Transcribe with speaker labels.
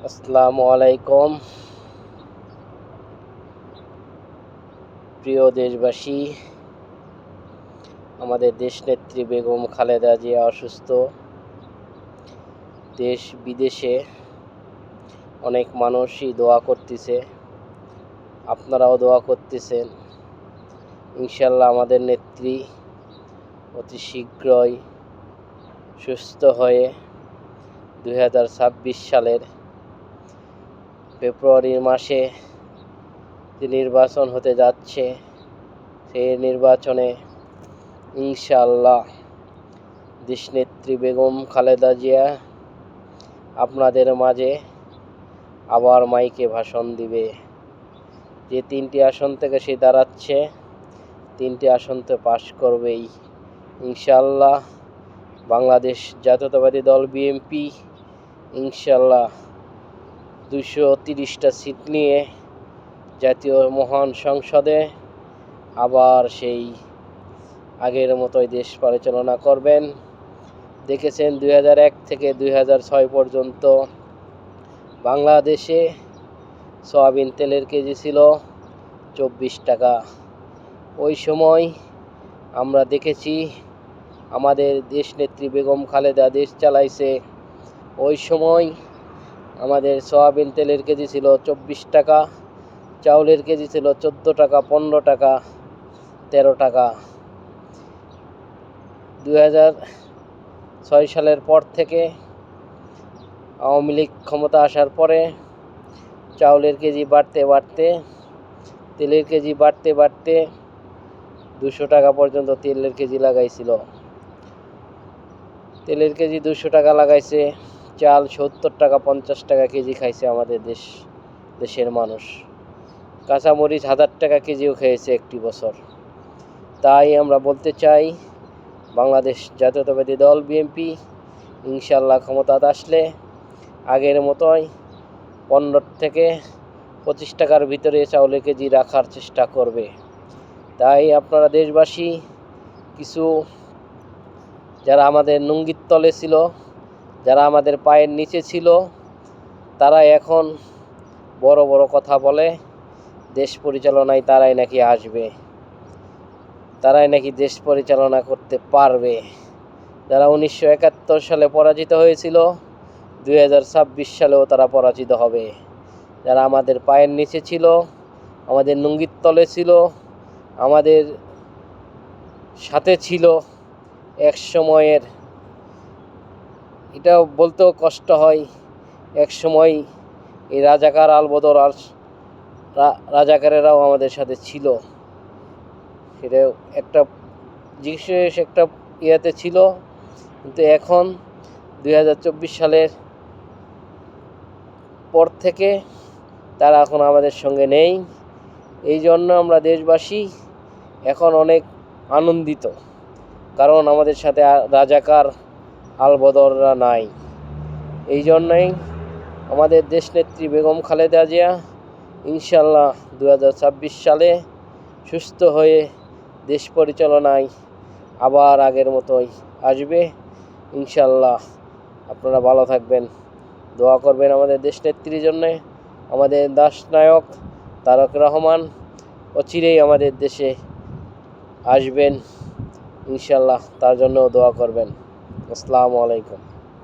Speaker 1: আসসালামু আলাইকুম প্রিয় দেশবাসী। আমাদের দেশনেত্রী বেগম খালেদা জিয়া অসুস্থ। দেশ বিদেশে অনেক মানুষই দোয়া করতেছে, আপনারাও দোয়া করতেছেন। ইনশাল্লাহ আমাদের নেত্রী অতি শীঘ্রই সুস্থ হয়ে 2026 সালের ফেব্রুয়ারি মাসে যে নির্বাচন হতে যাচ্ছে, সেই নির্বাচনে ইনশাআল্লাহ দেশনেত্রী বেগম খালেদা জিয়া আপনাদের মাঝে আবার মাইকে ভাষণ দিবে। যে 3টি আসন থেকে সে দাঁড়াচ্ছে, 3টি আসন তো পাশ করবেই ইনশাআল্লাহ। বাংলাদেশ জাতীয়তাবাদী দল বিএনপি ইনশাআল্লাহ 230টা সিট নিয়ে জাতীয় মহান সংসদে আবার সেই আগের মতোই দেশ পরিচালনা করবেন। দেখেছেন 2001 থেকে 2006 পর্যন্ত বাংলাদেশে সয়াবিন তেলের কেজি ছিল 24 টাকা। ওই সময় আমরা দেখেছি আমাদের দেশনেত্রী বেগম খালেদা দেশ চালাইছে। ওই সময় আমাদের সয়াবিন তেলের কেজি ছিল 24 টাকা, চাউলের কেজি ছিল 14 টাকা, 15 টাকা, 13 টাকা। 2006 সালের পর থেকে আওয়ামী লীগ ক্ষমতা আসার পরে চাউলের কেজি বাড়তে বাড়তে, তেলের কেজি বাড়তে বাড়তে 200 টাকা পর্যন্ত তেলের কেজি লাগাইছিল। তেলের কেজি 200 টাকা লাগাইছে, চাল 70 টাকা 50 টাকা কেজি খাইছে আমাদের দেশের মানুষ। কাঁচামরিচ 1000 টাকা কেজিও খেয়েছে একটি বছর। তাই আমরা বলতে চাই, বাংলাদেশ জাতীয়তাবাদী দল বিএনপি ইনশাল্লাহ ক্ষমতা আসলে আগের মতোই 15 থেকে 25 টাকার ভিতরে চাউলের কেজি রাখার চেষ্টা করবে। তাই আপনারা দেশবাসী, কিছু যারা আমাদের নুঙ্গির তলে ছিল, যারা আমাদের পায়ের নিচে ছিল, তারা এখন বড় বড় কথা বলে দেশ পরিচালনায় তারাই নাকি আসবে, তারাই নাকি দেশ পরিচালনা করতে পারবে। যারা 1971 সালে পরাজিত হয়েছিল, 2026 সালেও তারা পরাজিত হবে। যারা আমাদের পায়ের নিচে ছিল, আমাদের নুঙ্গির তলে ছিল, আমাদের সাথে ছিল এক সময়ের, এটাও বলতেও কষ্ট হয়, এক সময় এই রাজাকার আলবদর আর রাজাকারেরাও আমাদের সাথে ছিল। সেটা একটা বিশেষ একটা ইয়েতে ছিল, কিন্তু এখন 2024 সালের পর থেকে তারা এখন আমাদের সঙ্গে নেই। এই জন্য আমরা দেশবাসী এখন অনেক আনন্দিত, কারণ আমাদের সাথে রাজাকার আলবদররা নাই। এই জন্যই আমাদের দেশনেত্রী বেগম খালেদা জিয়া ইনশাল্লাহ 2026 সালে সুস্থ হয়ে দেশ পরিচালনায় আবার আগের মতোই আসবে ইনশাল্লাহ। আপনারা ভালো থাকবেন, দোয়া করবেন আমাদের দেশনেত্রীর জন্যে। আমাদের দেশনায়ক তারেক রহমান অচিরেই আমাদের দেশে আসবেন ইনশাল্লাহ, তার জন্যও দোয়া করবেন। আসসালামু আলাইকুম।